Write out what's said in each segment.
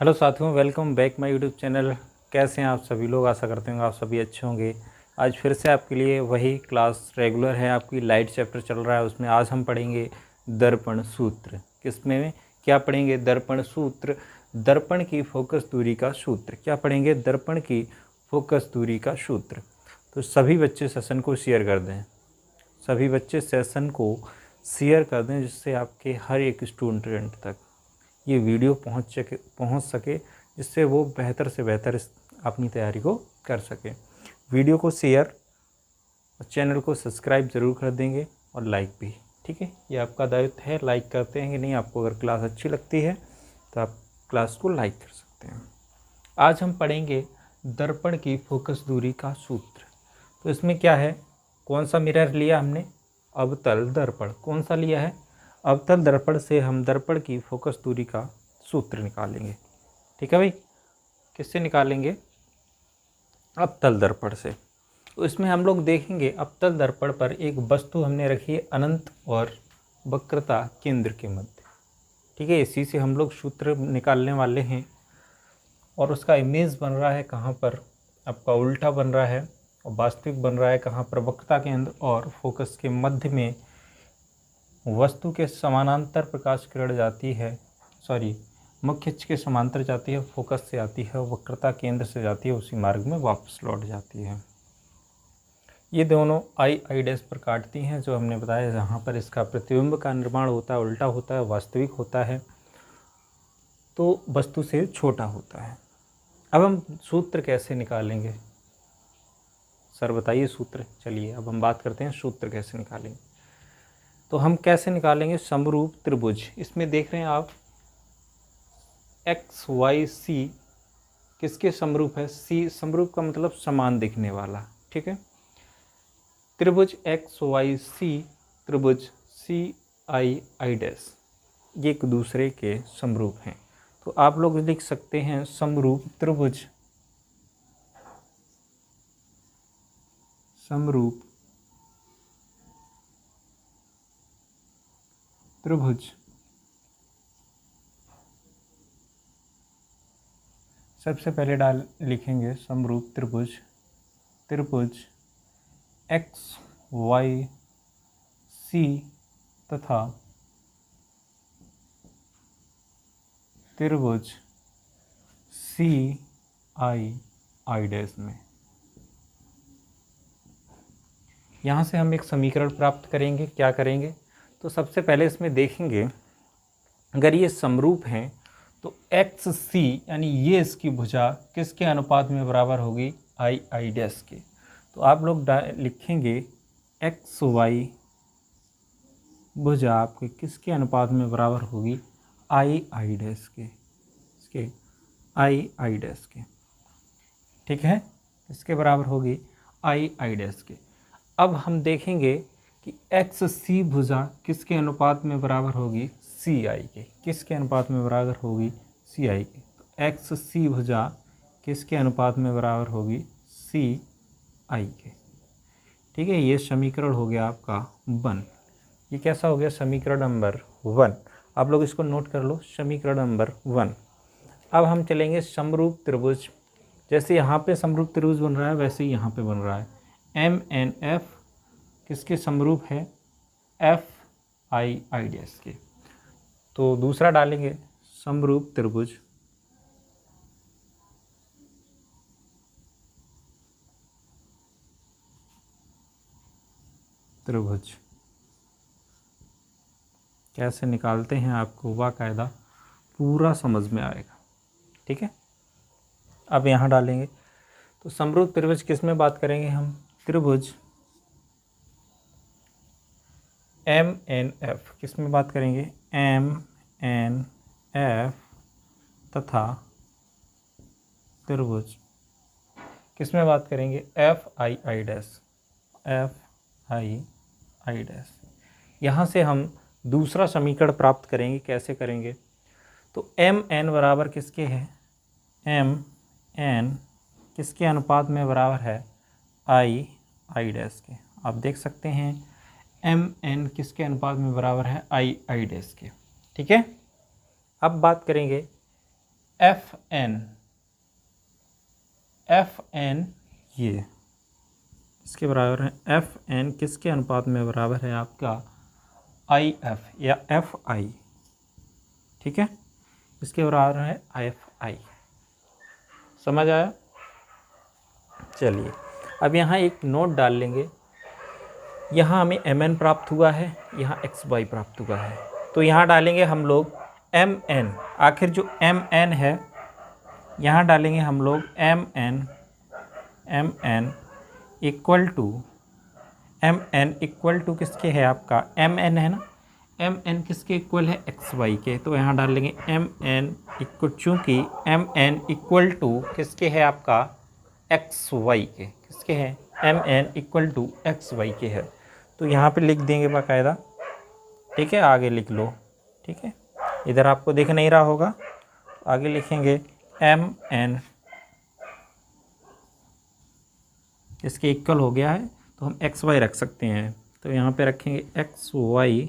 Hello साथियों, welcome back my YouTube channel. कैसे हैं आप सभी लोग? आशा करते हैं आप सभी अच्छे होंगे। आज फिर से आपके लिए वही क्लास रेगुलर है, आपकी लाइट चैप्टर चल रहा है। उसमें आज हम पढ़ेंगे दर्पण सूत्र। किसमें क्या पढ़ेंगे? दर्पण सूत्र, दर्पण की फोकस दूरी का सूत्र। क्या पढ़ेंगे? दर्पण की फोकस दूरी का सूत्र। तो सभी बच्चे सेशन को शेयर कर दें, सभी बच्चे सेशन को शेयर कर दें, जिससे आपके हर एक स्टूडेंट तक ये वीडियो पहुंच सके, जिससे वो बेहतर से बेहतर अपनी तैयारी को कर सके। वीडियो को शेयर और चैनल को सब्सक्राइब ज़रूर कर देंगे और लाइक भी। ठीक है, ये आपका दायित्व है। लाइक करते हैं कि नहीं? आपको अगर क्लास अच्छी लगती है तो आप क्लास को लाइक कर सकते हैं। आज हम पढ़ेंगे दर्पण की फोकस दूरी का सूत्र। तो इसमें क्या है? कौन सा मिरर लिया हमने? अवतल दर्पण। कौन सा लिया है? अवतल दर्पण से हम दर्पण की फोकस दूरी का सूत्र निकालेंगे। ठीक है भाई, किससे निकालेंगे? अवतल दर्पण से। तो इसमें हम लोग देखेंगे अवतल दर्पण पर एक वस्तु हमने रखी है अनंत और वक्रता केंद्र के मध्य। ठीक है, इसी से हम लोग सूत्र निकालने वाले हैं। और उसका इमेज बन रहा है कहाँ पर? आपका उल्टा बन रहा है, और वास्तविक बन रहा है कहाँ पर? वक्रता केंद्र और फोकस के मध्य में वस्तु के समानांतर प्रकाश किरण जाती है, मुख्य अक्ष के समांतर जाती है, फोकस से आती है, वक्रता केंद्र से जाती है, उसी मार्ग में वापस लौट जाती है। ये दोनों आई डैश पर काटती हैं, जो हमने बताया। जहाँ पर इसका प्रतिबिंब का निर्माण होता है, उल्टा होता है, वास्तविक होता है, तो वस्तु से छोटा होता है। अब हम सूत्र कैसे निकालेंगे? सर बताइए सूत्र। चलिए अब हम बात करते हैं सूत्र कैसे निकालेंगे। तो हम कैसे निकालेंगे? समरूप त्रिभुज। इसमें देख रहे हैं आप एक्स वाई सी किसके समरूप है? सी। समरूप का मतलब समान दिखने वाला। ठीक है, त्रिभुज एक्स वाई सी, त्रिभुज सी आई आई डैश, ये एक दूसरे के समरूप हैं। तो आप लोग लिख सकते हैं समरूप त्रिभुज, समरूप त्रिभुज। सबसे पहले लिखेंगे समरूप त्रिभुज, त्रिभुज एक्स वाई सी तथा त्रिभुज सी आई आई डैश में। यहाँ से हम एक समीकरण प्राप्त करेंगे। क्या करेंगे? तो सबसे पहले इसमें देखेंगे, अगर ये समरूप हैं तो एक्स सी यानी ये इसकी भुजा किसके अनुपात में बराबर होगी? आई आई डैश के। तो आप लोग लिखेंगे एक्स वाई भुजा आपके किसके अनुपात में बराबर होगी? आई आई डैश के, इसके आई आई डैश के। ठीक है, इसके बराबर होगी आई आई डैश के। अब हम देखेंगे कि एक्स सी भुजा किसके अनुपात में बराबर होगी? सी आई के। किसके अनुपात में बराबर होगी? सी आई के। तो एक्स सी भुजा किसके अनुपात में बराबर होगी? सी आई के। ठीक है, ये समीकरण हो गया आपका 1। ये कैसा हो गया? समीकरण नंबर 1। आप लोग इसको नोट कर लो, समीकरण नंबर 1। अब हम चलेंगे समरूप त्रिभुज। जैसे यहाँ पे समरूप त्रिभुज बन रहा है, वैसे ही यहाँ पे बन रहा है। एम एन एफ किसके समरूप है? एफ आई आई डैश के। तो दूसरा डालेंगे समरूप त्रिभुज, त्रिभुज कैसे निकालते हैं आपको बाकायदा पूरा समझ में आएगा। ठीक है, अब यहाँ डालेंगे। तो समरूप त्रिभुज किस में बात करेंगे हम? त्रिभुज एम एन एफ किस में बात करेंगे? एम एन एफ तथा त्रिभुज किस में बात करेंगे? F I I dash, F I I dash. यहाँ से हम दूसरा समीकरण प्राप्त करेंगे। कैसे करेंगे? तो एम एन बराबर किसके है? एम एन किसके अनुपात में बराबर है? आई आई डैश के। आप देख सकते हैं एम एन किसके अनुपात में बराबर है? आई आई डैश के। ठीक है, अब बात करेंगे एफ एन ये इसके बराबर है। एफ एन किसके अनुपात में बराबर है आपका? आई एफ या एफ आई, ठीक है, इसके बराबर है एफ आई। समझ आया? चलिए अब यहाँ एक नोट डाल लेंगे। यहाँ हमें एम एन प्राप्त हुआ है, यहाँ एक्स वाई प्राप्त हुआ है, तो यहाँ डालेंगे हम लोग एम एन। आखिर जो एम एन है यहाँ डालेंगे हम लोग एम एन इक्वल टू किसके है आपका? एम एन है ना, एम एन किसके इक्वल है? एक्स वाई के। तो यहाँ डाल लेंगे एम एन इक्वल, चूँकि एम एन इक्वल टू किसके है आपका? एक्स वाई के। किसके है? M N equal to X Y के है। तो यहाँ पे लिख देंगे बाकायदा, ठीक है, आगे लिख लो, ठीक है, इधर आपको दिख नहीं रहा होगा, आगे लिखेंगे एम एन इसके इक्वल हो गया है, तो हम एक्स वाई रख सकते हैं। तो यहाँ पे रखेंगे एक्स वाई,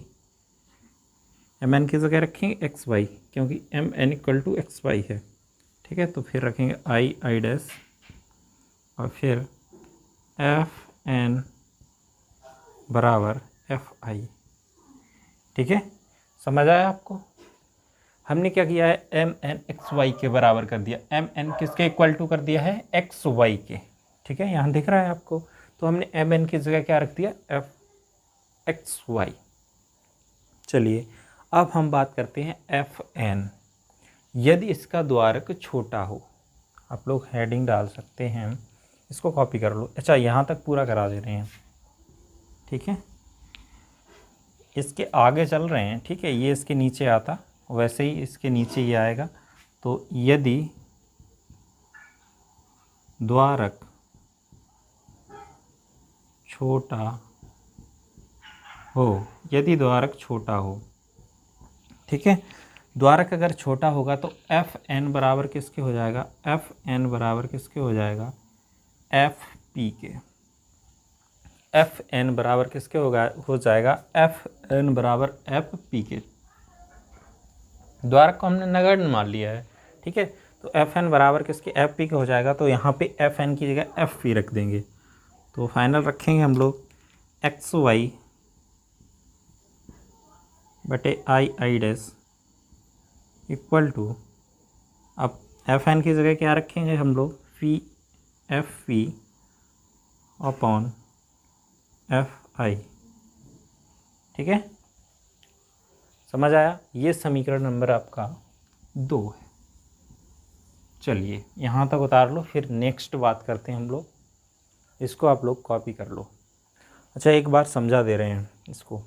एम एन की जगह रखेंगे एक्स वाई, क्योंकि M N equal to X Y है, ठीक है। तो फिर रखेंगे आई डैश और फिर एफ एन बराबर एफ आई, ठीक है। समझ आया आपको? हमने क्या किया है? एम एन एक्स वाई के बराबर कर दिया, एम एन किसके इक्वल टू कर दिया है? एक्स वाई के, ठीक है, यहाँ दिख रहा है आपको। तो हमने एम एन की जगह क्या रख दिया? F X Y. चलिए अब हम बात करते हैं एफ एन। यदि इसका द्वारक छोटा हो, आप लोग हेडिंग डाल सकते हैं, इसको कॉपी कर लो। अच्छा यहाँ तक पूरा करा दे रहे हैं, ठीक है, इसके आगे चल रहे हैं, ठीक है, ये इसके नीचे आता, वैसे ही इसके नीचे ये आएगा। तो यदि द्वारक छोटा हो, यदि द्वारक छोटा हो, ठीक है, द्वारक अगर छोटा होगा तो एफ एन बराबर किसके हो जाएगा? एफ एन बराबर किसके हो जाएगा? एफ पी के। एफ एन बराबर किसके हो जाएगा? एफ एन बराबर एफ पी के। द्वारक को हमने नगण्य मान लिया है, ठीक है, तो एफ एन बराबर किसके? एफ पी के हो जाएगा। तो यहाँ पे एफ एन की जगह एफ पी रख देंगे। तो फाइनल रखेंगे हम लोग एक्स वाई बटे आई डैश इक्वल टू, अब एफ एन की जगह क्या रखेंगे हम लोग? Phi f p upon f i, ठीक है। समझ आया? ये समीकरण नंबर आपका 2 है। चलिए यहाँ तक उतार लो, फिर नेक्स्ट बात करते हैं हम लोग, इसको आप लोग कॉपी कर लो। अच्छा एक बार समझा दे रहे हैं इसको।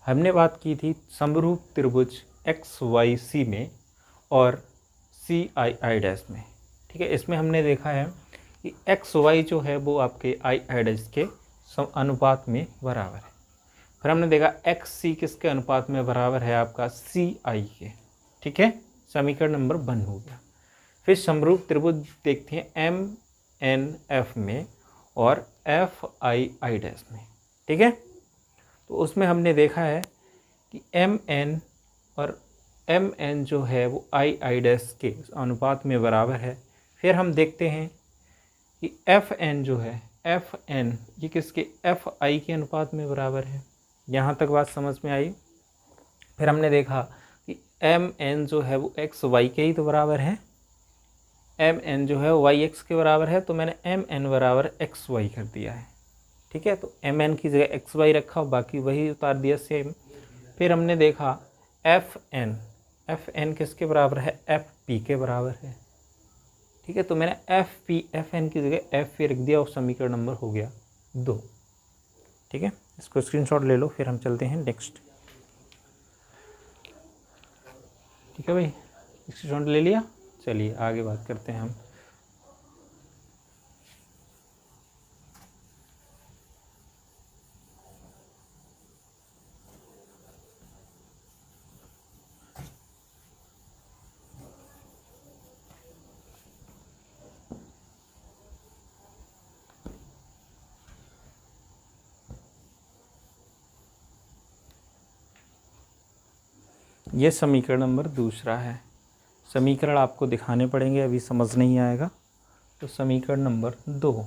हमने बात की थी समरूप त्रिभुज एक्स वाई सी में और सी आई डैश में, ठीक है। इसमें हमने देखा है कि एक्स वाई जो है वो आपके आई डैश के अनुपात में बराबर है। फिर हमने देखा एक्स सी किसके अनुपात में बराबर है? आपका सी आई के, ठीक है, समीकरण नंबर 1 हो गया। फिर समरूप त्रिभुज देखते हैं एम एन एफ में और एफ आई डैश में, ठीक है। तो उसमें हमने देखा है कि एम एन और एम एन जो है वो आई डैश के अनुपात में बराबर है। फिर हम देखते हैं कि एफ एन जो है, एफ एन ये किसके? एफ आई के अनुपात में बराबर है। यहाँ तक बात समझ में आई? फिर हमने देखा कि एम एन जो है वो एक्स वाई के ही तो बराबर है, एम एन जो है वाई एक्स के बराबर है, तो मैंने एम एन बराबर एक्स वाई कर दिया है, ठीक है। तो एम एन की जगह एक्स वाई रखा, बाकी वही उतार दिया सेम। फिर हमने देखा एफ एन किसके बराबर है? एफ पी के बराबर है, ठीक है। तो मैंने एफ एन की जगह एफ पी रख दिया और समीकरण नंबर हो गया 2, ठीक है। इसको स्क्रीनशॉट ले लो, फिर हम चलते हैं नेक्स्ट, ठीक है भाई, स्क्रीनशॉट ले लिया। चलिए आगे बात करते हैं हम। ये समीकरण नंबर 2 है, समीकरण आपको दिखाने पड़ेंगे, अभी समझ नहीं आएगा। तो समीकरण नंबर 2,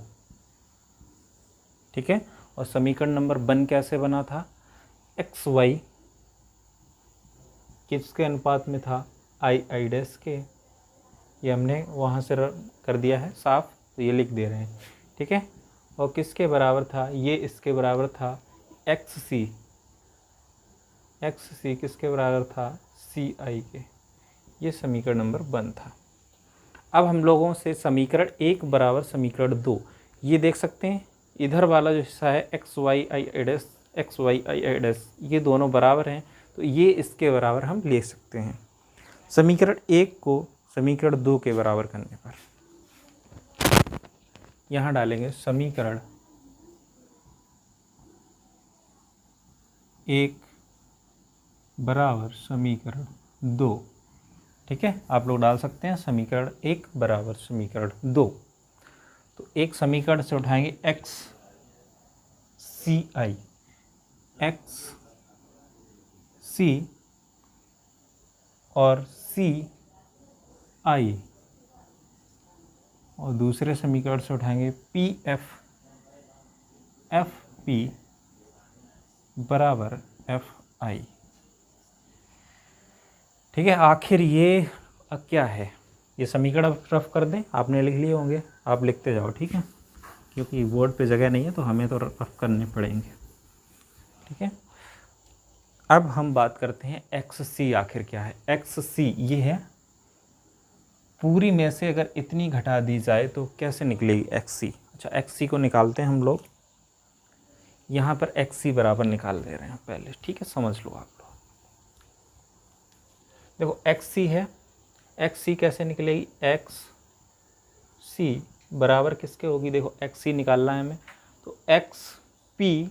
ठीक है। और समीकरण नंबर 1 कैसे बना था, एक्स वाई किसके अनुपात में था, आई आई डैश के। ये हमने वहाँ से कर दिया है साफ, तो ये लिख दे रहे हैं, ठीक है। और किसके बराबर था, ये इसके बराबर था एक्स सी, एक्स सी किसके बराबर था, सी आई के। ये समीकरण नंबर 1 था। अब हम लोगों से समीकरण 1 बराबर समीकरण 2, ये देख सकते हैं इधर वाला जो हिस्सा है X Y I I dash, X Y I I dash, ये दोनों बराबर हैं, तो ये इसके बराबर हम ले सकते हैं। समीकरण 1 को समीकरण 2 के बराबर करने पर यहाँ डालेंगे समीकरण 1 बराबर समीकरण 2, ठीक है। आप लोग डाल सकते हैं समीकरण 1 बराबर समीकरण 2। तो एक समीकरण से उठाएंगे एक्स सी आई, एक्स सी और सी आई, और दूसरे समीकरण से उठाएंगे पी एफ, एफ पी बराबर एफ आई, ठीक है। आखिर ये क्या है, ये समीकरण रफ कर दें, आपने लिख लिए होंगे, आप लिखते जाओ, ठीक है, क्योंकि बोर्ड पे जगह नहीं है तो हमें तो रफ करने पड़ेंगे, ठीक है। अब हम बात करते हैं एक्स सी आखिर क्या है। एक्स सी ये है, पूरी में से अगर इतनी घटा दी जाए तो कैसे निकलेगी एक्स सी। अच्छा, एक्स सी को निकालते हैं हम लोग, यहाँ पर एक्स सी बराबर निकाल दे रहे हैं पहले, ठीक है, समझ लो आप लोग। देखो एक्स सी है, एक्स सी कैसे निकलेगी, एक्स सी बराबर किसके होगी, देखो एक्स सी निकालना है हमें, तो एक्स पी,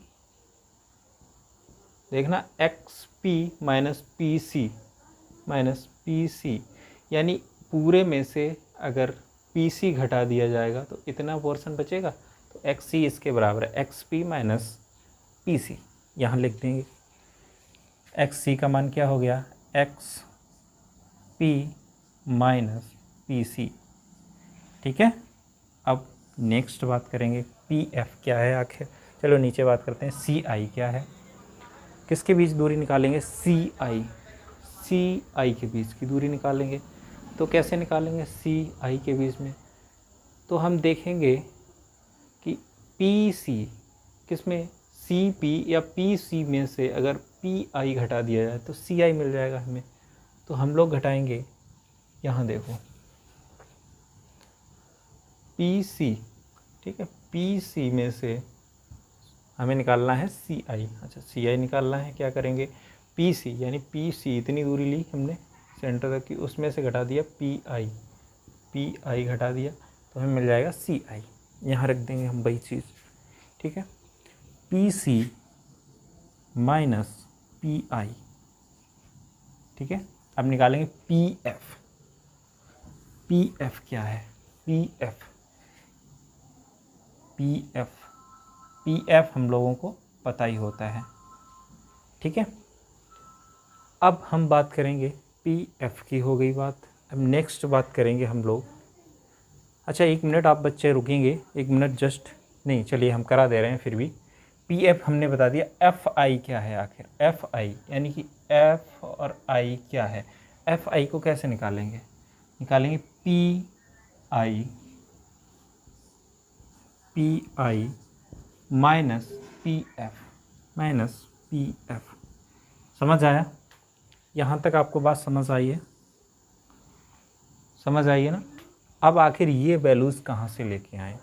देखना X P minus P C, minus P C, यानी पूरे में से अगर पी सी घटा दिया जाएगा तो इतना पोर्शन बचेगा, तो एक्स सी इसके बराबर है X P minus P C. यहाँ लिख देंगे एक्स सी का मान क्या हो गया, X P minus P C, ठीक है। अब नेक्स्ट बात करेंगे पी एफ क्या है आखिर, चलो नीचे बात करते हैं सी आई क्या है। किसके बीच दूरी निकालेंगे, सी आई के बीच की दूरी निकालेंगे। तो कैसे निकालेंगे सी आई के बीच में, तो हम देखेंगे कि पी सी किस में, सी पी या पी सी में से अगर पी आई घटा दिया जाए तो सी आई मिल जाएगा हमें। तो हम लोग घटाएंगे, यहाँ देखो पी सी, ठीक है, पी सी में से हमें निकालना है सी आई। अच्छा, सी आई निकालना है, क्या करेंगे, पी सी यानी पी सी इतनी दूरी ली हमने सेंटर तक की, उसमें से घटा दिया पी आई घटा दिया, तो हमें मिल जाएगा सी आई। यहाँ रख देंगे हम वही चीज़, ठीक है, P C minus P I, ठीक है। अब निकालेंगे पी एफ, पी एफ क्या है, P F, P F, P F हम लोगों को पता ही होता है, ठीक है। अब हम बात करेंगे पी एफ की, हो गई बात। अब नेक्स्ट बात करेंगे हम लोग, अच्छा 1 मिनट आप बच्चे रुकेंगे, 1 मिनट जस्ट, नहीं चलिए हम करा दे रहे हैं फिर भी। पी एफ हमने बता दिया, एफ आई क्या है आखिर, एफ आई यानी कि एफ और आई क्या है। एफ आई को कैसे निकालेंगे, निकालेंगे P I minus P F, समझ आया, यहाँ तक आपको बात समझ आई है, समझ आई है ना। अब आखिर ये वैल्यूज़ कहाँ से लेके आए,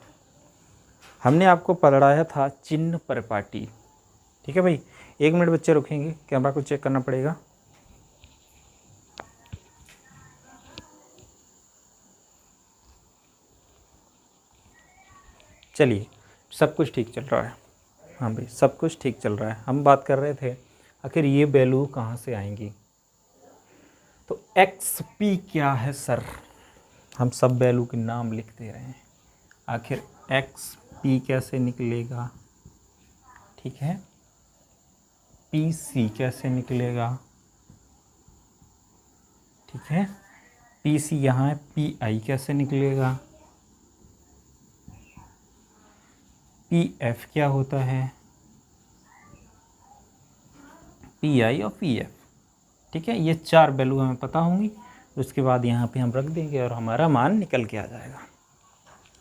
हमने आपको पढ़ाया था चिन्ह परिपाटी, ठीक है भाई। 1 मिनट बच्चे रुकेंगे, कैमरा को चेक करना पड़ेगा। चलिए, सब कुछ ठीक चल रहा है, हाँ भाई सब कुछ ठीक चल रहा है। हम बात कर रहे थे आखिर ये वैल्यू कहाँ से आएंगी, तो एक्स पी क्या है सर, हम सब वैल्यू के नाम लिख दे रहे हैं। आखिर एक्स पी कैसे निकलेगा, ठीक है, पी सी कैसे निकलेगा, ठीक है, पी सी यहाँ है, पी आई कैसे निकलेगा, पी एफ क्या होता है, पी आई और पी एफ। ठीक है, ये 4 वैल्यू हमें पता होंगी, उसके बाद यहाँ पे हम रख देंगे और हमारा मान निकल के आ जाएगा।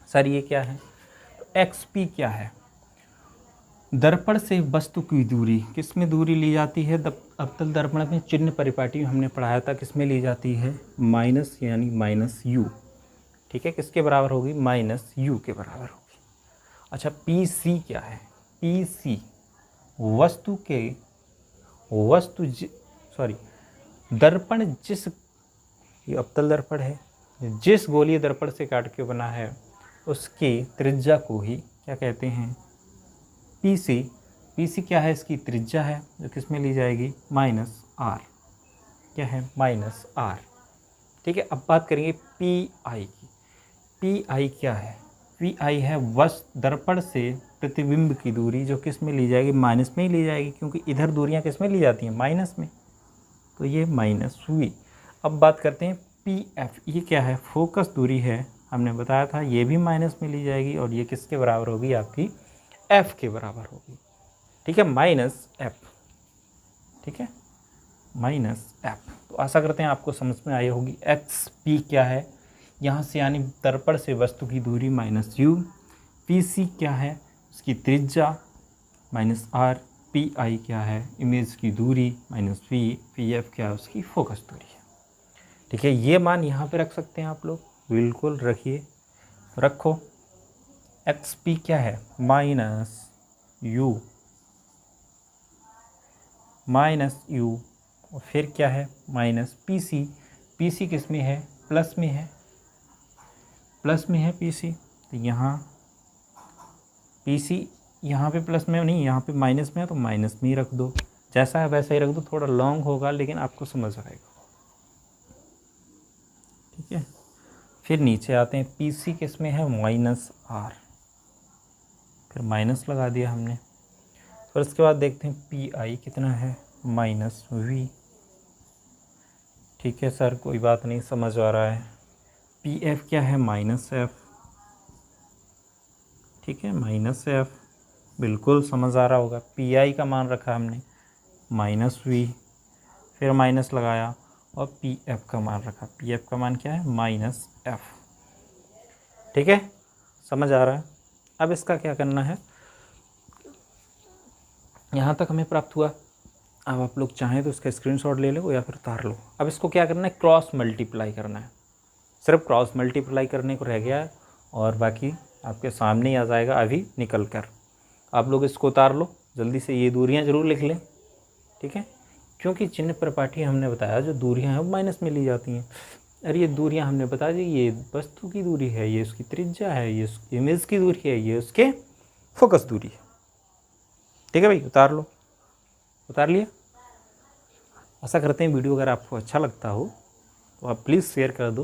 सर ये क्या है, तो एक्स पी क्या है, दर्पण से वस्तु की दूरी, किस में दूरी ली जाती है, अवतल दर्पण में चिन्ह परिपाटी हमने पढ़ाया था, किस में ली जाती है, माइनस यानी माइनस यू। ठीक है, किसके बराबर होगी, माइनस यू के बराबर होगी। अच्छा पी सी क्या है, पी सी वस्तु के दर्पण जिस, ये अवतल दर्पण है, जिस गोलीय दर्पण से काट के बना है उसकी त्रिज्या को ही क्या कहते हैं, पी सी। पी सी क्या है, इसकी त्रिज्या है जो किस में ली जाएगी, माइनस आर। क्या है, माइनस आर। ठीक है, अब बात करेंगे पी आई की। पी आई क्या है, पी आई है दर्पण से प्रतिबिंब की दूरी जो किस में ली जाएगी, माइनस में ही ली जाएगी, क्योंकि इधर दूरियां किस में ली जाती हैं, माइनस में, तो ये माइनस वी। अब बात करते हैं पी एफ, ये क्या है, फोकस दूरी है, हमने बताया था ये भी माइनस में ली जाएगी और ये किसके बराबर होगी, आपकी एफ के बराबर होगी। ठीक है, माइनस एफ। ठीक है, माइनस एफ। तो आशा करते हैं आपको समझ में आई होगी। एक्स पी क्या है, यहाँ से यानी दर्पण से वस्तु की दूरी माइनस यू, पी सी क्या है, उसकी त्रिज्या माइनस आर, पी आई क्या है, इमेज की दूरी माइनस वी, पी एफ क्या है, उसकी फोकस दूरी है। ठीक है, ये मान यहाँ पे रख सकते हैं आप लोग, बिल्कुल रखिए, रखो। एक्स पी क्या है, माइनस यू, और फिर क्या है, minus P C. P C किस में है, प्लस में है, प्लस में है पी सी, तो यहाँ पी सी यहाँ पे प्लस में नहीं, यहाँ पे माइनस में है तो माइनस में ही रख दो, जैसा है वैसा ही रख दो, थोड़ा लॉन्ग होगा लेकिन आपको समझ आएगा। ठीक है, फिर नीचे आते हैं, पी सी किस में है, माइनस आर, फिर माइनस लगा दिया हमने। फिर उसके बाद देखते हैं पी आई कितना है, माइनस वी। ठीक है सर, कोई बात नहीं, समझ आ रहा है। पी एफ क्या है, माइनस एफ। ठीक है, माइनस एफ, बिल्कुल समझ आ रहा होगा। पी आई का मान रखा हमने माइनस वी, फिर माइनस लगाया और पी एफ का मान रखा, पी एफ का मान क्या है, माइनस एफ। ठीक है, समझ आ रहा है। अब इसका क्या करना है, यहाँ तक हमें प्राप्त हुआ। अब आप लोग चाहें तो इसका स्क्रीनशॉट ले लो या फिर उतार लो। अब इसको क्या करना है, क्रॉस मल्टीप्लाई करना है, सिर्फ क्रॉस मल्टीप्लाई करने को रह गया है और बाकी आपके सामने ही आ जाएगा अभी निकल कर। आप लोग इसको उतार लो जल्दी से, ये दूरियां ज़रूर लिख लें। ठीक है, क्योंकि चिन्ह परिपाटी हमने बताया जो दूरियां हैं वो माइनस में ली जाती हैं। अरे ये दूरियां हमने बता दी, ये वस्तु की दूरी है, ये उसकी त्रिज्या है, ये उसकी इमेज की दूरी है, ये उसके फोकस दूरी है। ठीक है भाई, उतार लो। उतार लिया। आशा करते हैं वीडियो अगर आपको अच्छा लगता हो तो आप प्लीज़ शेयर कर दो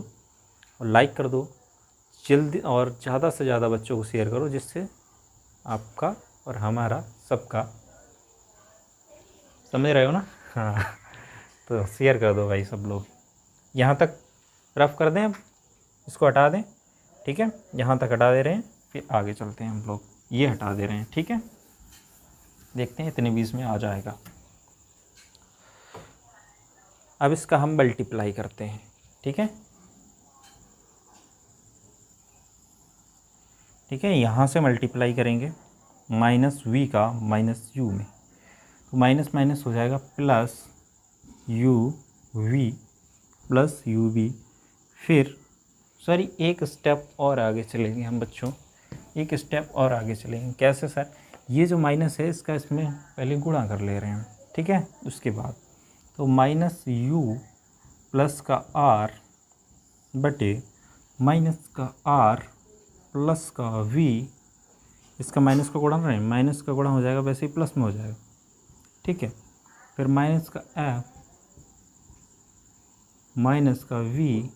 और लाइक कर दो जल्दी, और ज़्यादा से ज़्यादा बच्चों को शेयर करो, जिससे आपका और हमारा सबका, समझ रहे हो ना, हाँ तो शेयर कर दो भाई सब लोग। यहाँ तक रफ कर दें, अब इसको हटा दें। ठीक है, यहाँ तक हटा दे रहे हैं, फिर आगे चलते हैं हम लोग, ये हटा दे रहे हैं। ठीक है, देखते हैं इतने 20 में आ जाएगा। अब इसका हम मल्टीप्लाई करते हैं। ठीक है, ठीक है, यहाँ से मल्टीप्लाई करेंगे माइनस वी का माइनस यू में, तो माइनस माइनस हो जाएगा plus U V plus U V. फिर सॉरी, एक स्टेप और आगे चलेंगे हम बच्चों, एक स्टेप और आगे चलेंगे। कैसे सर, ये जो माइनस है इसका इसमें पहले गुणा कर ले रहे हैं। ठीक है, उसके बाद तो माइनस यू प्लस का आर बटे माइनस का आर प्लस का वी, इसका माइनस का गुणा करें, माइनस का गुणा हो जाएगा, वैसे ही प्लस में हो जाएगा। ठीक है, फिर माइनस का एफ माइनस का वी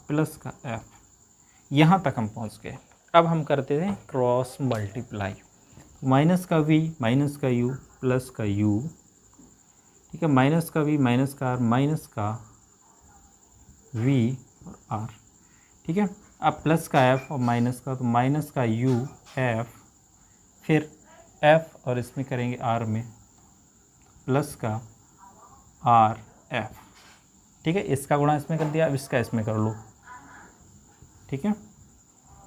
प्लस का एफ, यहाँ तक हम पहुँच गए। अब हम करते हैं क्रॉस मल्टीप्लाई, माइनस का वी माइनस का यू प्लस का यू। ठीक है, माइनस का वी माइनस का आर माइनस का वी और आर। ठीक है, अब प्लस का एफ और माइनस का, तो माइनस का यू एफ, फिर एफ और इसमें करेंगे आर में प्लस का आर एफ। ठीक है, इसका गुणा इसमें कर दिया, अब इसका इसमें कर लो। ठीक है,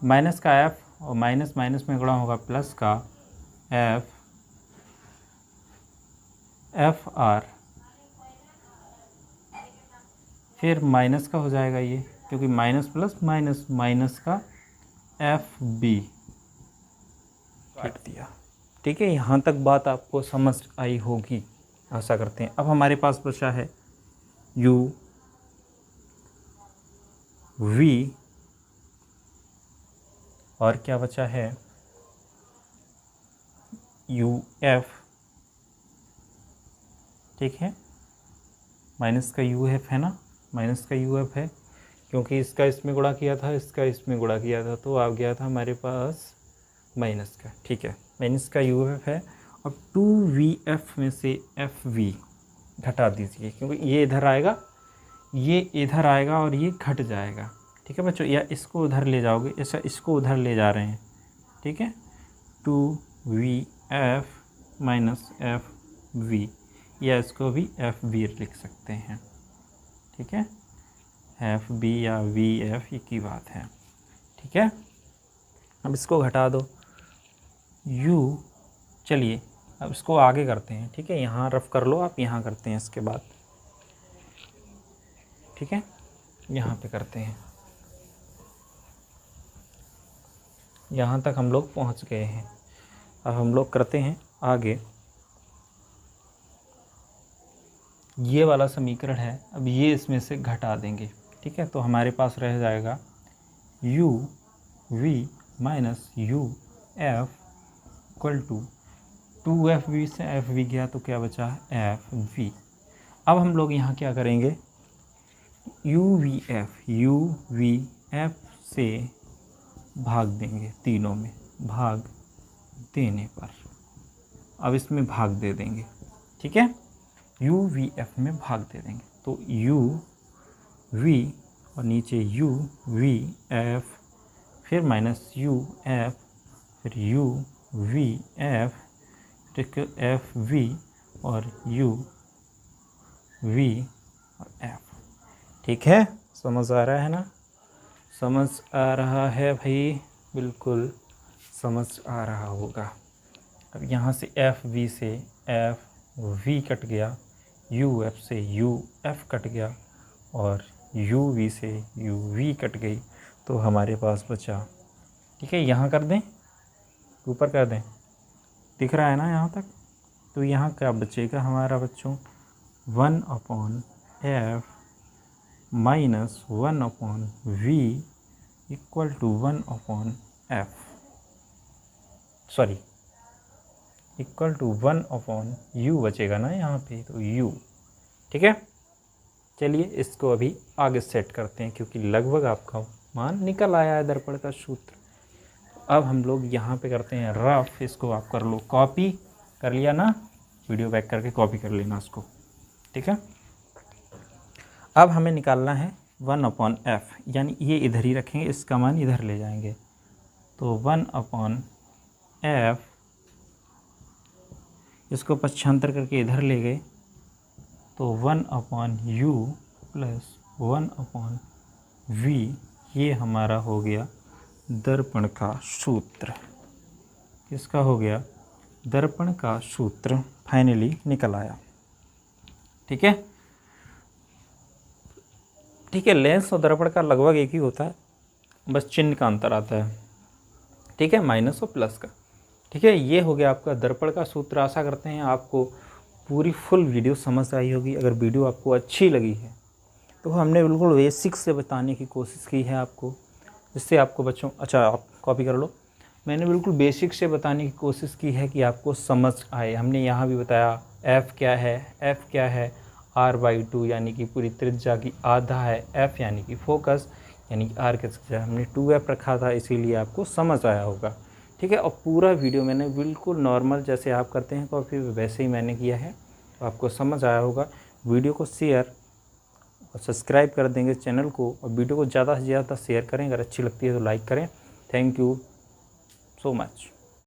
माइनस का एफ और माइनस माइनस में गुणा होगा प्लस का एफ एफ आर, फिर माइनस का हो जाएगा ये, क्योंकि माइनस प्लस माइनस, माइनस का एफ बी काट दिया। ठीक है, यहाँ तक बात आपको समझ आई होगी, आशा करते हैं। अब हमारे पास बचा है यू वी और क्या बचा है यू एफ। ठीक है, माइनस का यू एफ है ना, माइनस का यू एफ है, क्योंकि इसका इसमें गुणा किया था, इसका इसमें गुणा किया था, तो आ गया था हमारे पास माइनस का। ठीक है, माइनस का यू एफ है। अब 2VF में से FV घटा दीजिए, क्योंकि ये इधर आएगा, ये इधर आएगा और ये घट जाएगा। ठीक है बच्चों, या इसको उधर ले जाओगे, ऐसा इसको उधर ले जा रहे हैं। ठीक है, 2VF माइनस FV, या इसको भी FV लिख सकते हैं। ठीक है, FB या VF एक ही बात है। ठीक है, अब इसको घटा दो U। चलिए अब इसको आगे करते हैं। ठीक है, यहाँ रफ कर लो आप, यहाँ करते हैं इसके बाद। ठीक है, यहाँ पे करते हैं, यहाँ तक हम लोग पहुँच गए हैं। अब हम लोग करते हैं आगे। ये वाला समीकरण है, अब ये इसमें से घटा देंगे। ठीक है, तो हमारे पास रह जाएगा U V minus U F equal to 2FV से FV गया तो क्या बचा FV। अब हम लोग यहाँ क्या करेंगे, UVF से भाग देंगे, तीनों में भाग देने पर अब इसमें भाग दे देंगे। ठीक है, UVF में भाग दे देंगे, तो UV और नीचे UVF, फिर माइनस UF, फिर UVF, फिर FV और UV और F। ठीक है, समझ आ रहा है ना, समझ आ रहा है भाई, बिल्कुल समझ आ रहा होगा। अब यहाँ से FV से FV कट गया, UF से UF कट गया और UV से UV कट गई, तो हमारे पास बचा। ठीक है, यहाँ कर दें, ऊपर कर दें, दिख रहा है ना यहाँ तक। तो यहाँ क्या बचेगा हमारा बच्चों, 1/F minus 1/V equal to 1/F, sorry equal to 1/U बचेगा ना यहाँ पे, तो U। ठीक है, चलिए इसको अभी आगे सेट करते हैं, क्योंकि लगभग आपका मान निकल आया है दर्पण का सूत्र। अब हम लोग यहाँ पे करते हैं रफ, इसको आप कर लो कॉपी, कर लिया ना, वीडियो बैक करके कॉपी कर लेना इसको। ठीक है, अब हमें निकालना है 1/F, यानी ये इधर ही रखेंगे, इसका मान इधर ले जाएंगे, तो 1/F, इसको पक्षांतर करके इधर ले गए, तो 1/U प्लस 1/V, ये हमारा हो गया दर्पण का सूत्र। किसका हो गया, दर्पण का सूत्र फाइनली निकल आया। ठीक है, ठीक है, लेंस और दर्पण का लगभग एक ही होता है, बस चिन्ह का अंतर आता है। ठीक है, माइनस और प्लस का। ठीक है, ये हो गया आपका दर्पण का सूत्र। आशा करते हैं आपको पूरी फुल वीडियो समझ आई होगी। अगर वीडियो आपको अच्छी लगी है तो हमने बिल्कुल बेसिक से बताने की कोशिश की है आपको, जिससे आपको बच्चों, अच्छा आप कॉपी कर लो, मैंने बिल्कुल बेसिक से बताने की कोशिश की है कि आपको समझ आए। हमने यहाँ भी बताया F क्या है, F क्या है, R/2 यानी कि पूरी त्रिज्या की आधा है, F यानी कि फोकस, यानी कि R के जगह हमने 2F रखा था, इसीलिए आपको समझ आया होगा। ठीक है, और पूरा वीडियो मैंने बिल्कुल नॉर्मल जैसे आप करते हैं कॉपी, वैसे ही मैंने किया है, तो आपको समझ आया होगा। वीडियो को शेयर और सब्सक्राइब कर देंगे चैनल को, और वीडियो को ज़्यादा से ज़्यादा शेयर करें। अगर अच्छी लगती है तो लाइक करें। Thank you so much.